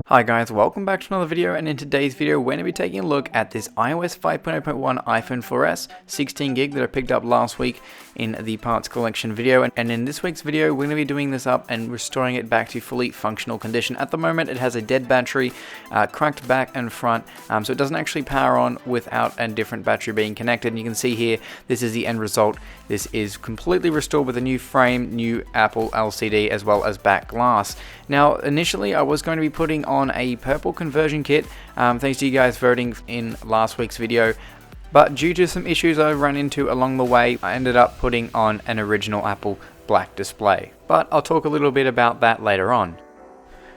Hi guys, welcome back to another video, and in today's video we're going to be taking a look at this iOS 5.0.1 iPhone 4S 16GB that I picked up last week in the parts collection video, and in this week's video we're going to be doing this up and restoring it back to fully functional condition. At the moment it has a dead battery, cracked back and front, so it doesn't actually power on without a different battery being connected, and you can see here this is the end result. This is completely restored with a new frame, new Apple LCD as well as back glass. Now initially I was going to be putting on a purple conversion kit, thanks to you guys voting in last week's video, but due to some issues I ran into along the way, I ended up putting on an original Apple black display, but I'll talk a little bit about that later on.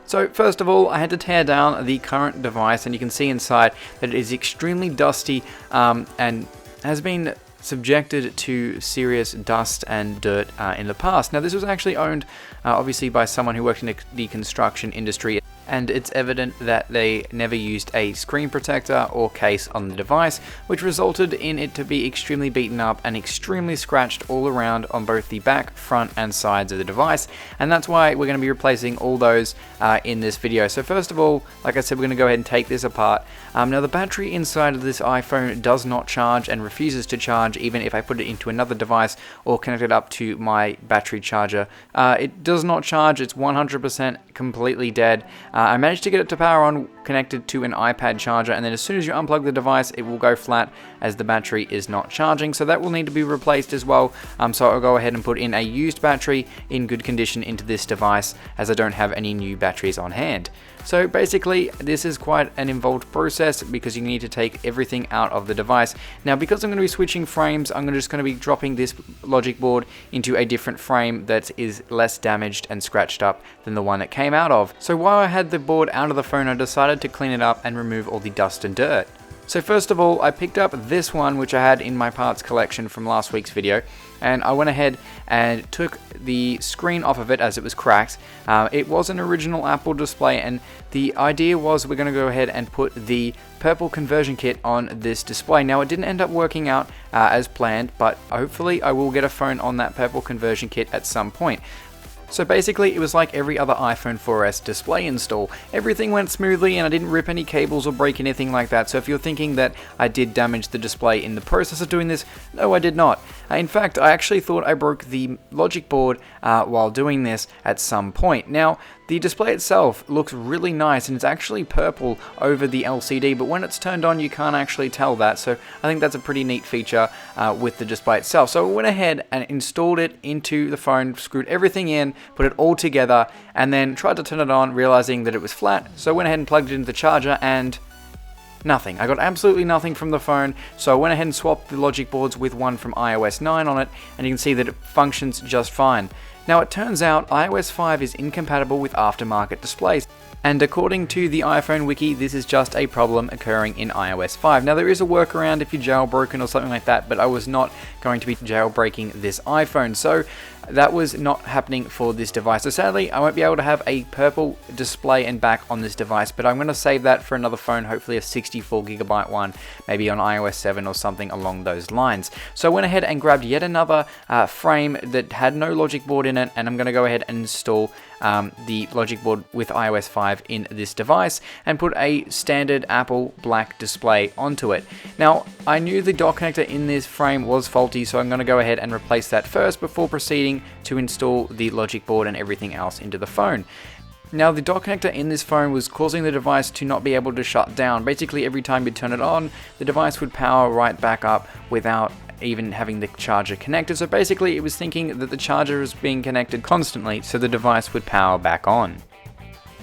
So first of all, I had to tear down the current device, and you can see inside that it is extremely dusty and has been subjected to serious dust and dirt in the past. Now this was actually owned obviously by someone who worked in the construction industry, and it's evident that they never used a screen protector or case on the device, which resulted in it to be extremely beaten up and extremely scratched all around on both the back, front and sides of the device, and that's why we're going to be replacing all those in this video. So first of all, like I said, we're going to go ahead and take this apart. Now the battery inside of this iPhone does not charge and refuses to charge even if I put it into another device or connect it up to my battery charger. It does not charge, it's 100% completely dead. I managed to get it to power on connected to an iPad charger, and then as soon as you unplug the device it will go flat as the battery is not charging, so that will need to be replaced as well. So I'll go ahead and put in a used battery in good condition into this device, as I don't have any new batteries on hand. So basically this is quite an involved process because you need to take everything out of the device. Now because I'm going to be switching frames, I'm just going to be dropping this logic board into a different frame that is less damaged and scratched up than the one it came out of. So while I had the board out of the phone, I decided to clean it up and remove all the dust and dirt. So first of all, I picked up this one which I had in my parts collection from last week's video, and I went ahead and took the screen off of it as it was cracked. It was an original Apple display, and the idea was we're going to go ahead and put the purple conversion kit on this display. Now it didn't end up working out as planned, but hopefully I will get a phone on that purple conversion kit at some point. So basically it was like every other iPhone 4S display install. Everything went smoothly and I didn't rip any cables or break anything like that. So if you're thinking that I did damage the display in the process of doing this, no, I did not. In fact, I actually thought I broke the logic board while doing this at some point. Now, the display itself looks really nice and it's actually purple over the LCD, but when it's turned on you can't actually tell that, so I think that's a pretty neat feature with the display itself. So I went ahead and installed it into the phone, screwed everything in, put it all together, and then tried to turn it on, realizing that it was flat. So I went ahead and plugged it into the charger and nothing. I got absolutely nothing from the phone, so I went ahead and swapped the logic boards with one from iOS 9 on it, and you can see that it functions just fine. Now it turns out iOS 5 is incompatible with aftermarket displays, and according to the iPhone wiki, this is just a problem occurring in iOS 5. Now there is a workaround if you're jailbroken or something like that, but I was not going to be jailbreaking this iPhone, so that was not happening for this device. So sadly, I won't be able to have a purple display and back on this device, but I'm going to save that for another phone, hopefully a 64GB one, maybe on iOS 7 or something along those lines. So I went ahead and grabbed yet another frame that had no logic board in it, and I'm going to go ahead and install the logic board with iOS 5 in this device and put a standard Apple black display onto it. Now, I knew the dock connector in this frame was faulty, so I'm going to go ahead and replace that first before proceeding to install the logic board and everything else into the phone. Now the dock connector in this phone was causing the device to not be able to shut down. Basically every time you turn it on, the device would power right back up without even having the charger connected. So basically it was thinking that the charger was being connected constantly so the device would power back on.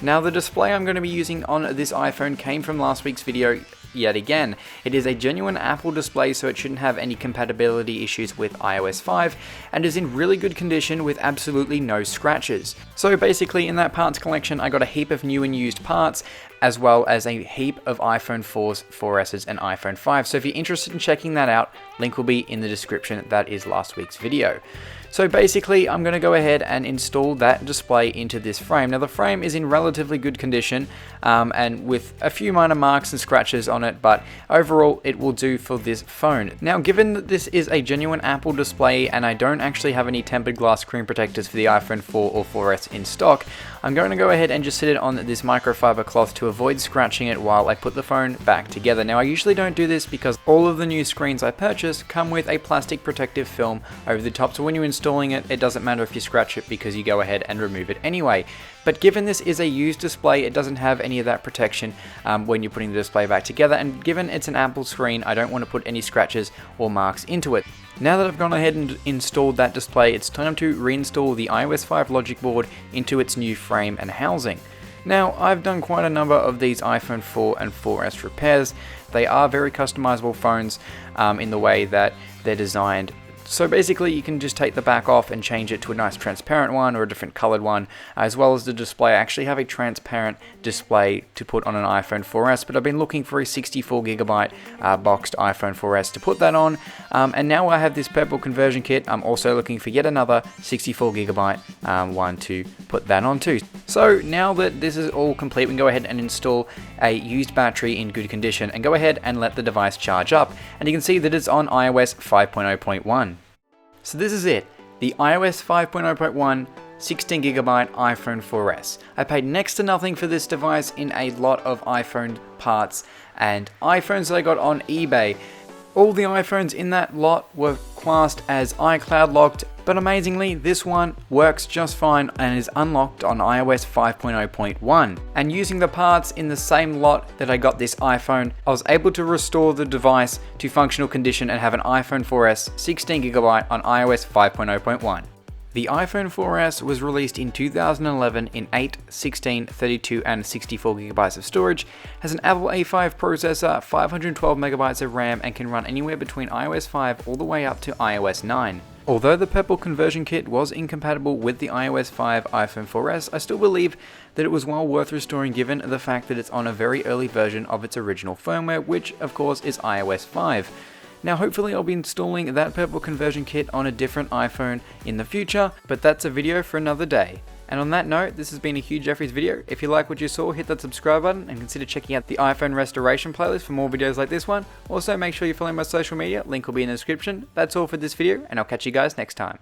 Now the display I'm going to be using on this iPhone came from last week's video yet again. It is a genuine Apple display, so it shouldn't have any compatibility issues with iOS 5 and is in really good condition with absolutely no scratches. So basically in that parts collection I got a heap of new and used parts, as well as a heap of iPhone 4s, 4Ss and iPhone 5. So if you're interested in checking that out, link will be in the description. That is last week's video. So basically, I'm going to go ahead and install that display into this frame. Now the frame is in relatively good condition and with a few minor marks and scratches on it, but overall it will do for this phone. Now given that this is a genuine Apple display and I don't actually have any tempered glass screen protectors for the iPhone 4 or 4S in stock, I'm going to go ahead and just sit it on this microfiber cloth to avoid scratching it while I put the phone back together. Now I usually don't do this because all of the new screens I purchase come with a plastic protective film over the top, so when you're installing it, it doesn't matter if you scratch it because you go ahead and remove it anyway. But given this is a used display, it doesn't have any of that protection when you're putting the display back together, and given it's an Apple screen, I don't want to put any scratches or marks into it. Now that I've gone ahead and installed that display, it's time to reinstall the iOS 5 logic board into its new frame and housing. Now, I've done quite a number of these iPhone 4 and 4S repairs. They are very customizable phones in the way that they're designed. So basically you can just take the back off and change it to a nice transparent one or a different colored one, as well as the display. I actually have a transparent display to put on an iPhone 4S, but I've been looking for a 64GB boxed iPhone 4S to put that on, and now I have this purple conversion kit. I'm also looking for yet another 64GB one to put that on too. So now that this is all complete, we can go ahead and install a used battery in good condition and go ahead and let the device charge up, and you can see that it's on iOS 5.0.1. So this is it, the iOS 5.0.1 16GB iPhone 4S. I paid next to nothing for this device in a lot of iPhone parts and iPhones that I got on eBay. All the iPhones in that lot were classed as iCloud locked, but amazingly this one works just fine and is unlocked on iOS 5.0.1. And using the parts in the same lot that I got this iPhone, I was able to restore the device to functional condition and have an iPhone 4S 16GB on iOS 5.0.1. The iPhone 4S was released in 2011 in 8, 16, 32 and 64GB of storage, has an Apple A5 processor, 512MB of RAM and can run anywhere between iOS 5 all the way up to iOS 9. Although the purple conversion kit was incompatible with the iOS 5 iPhone 4S, I still believe that it was well worth restoring given the fact that it's on a very early version of its original firmware, which of course is iOS 5. Now hopefully I'll be installing that purple conversion kit on a different iPhone in the future, but that's a video for another day. And on that note, this has been a Hugh Jeffries video. If you like what you saw, hit that subscribe button and consider checking out the iPhone restoration playlist for more videos like this one. Also make sure you follow my social media, link will be in the description. That's all for this video and I'll catch you guys next time.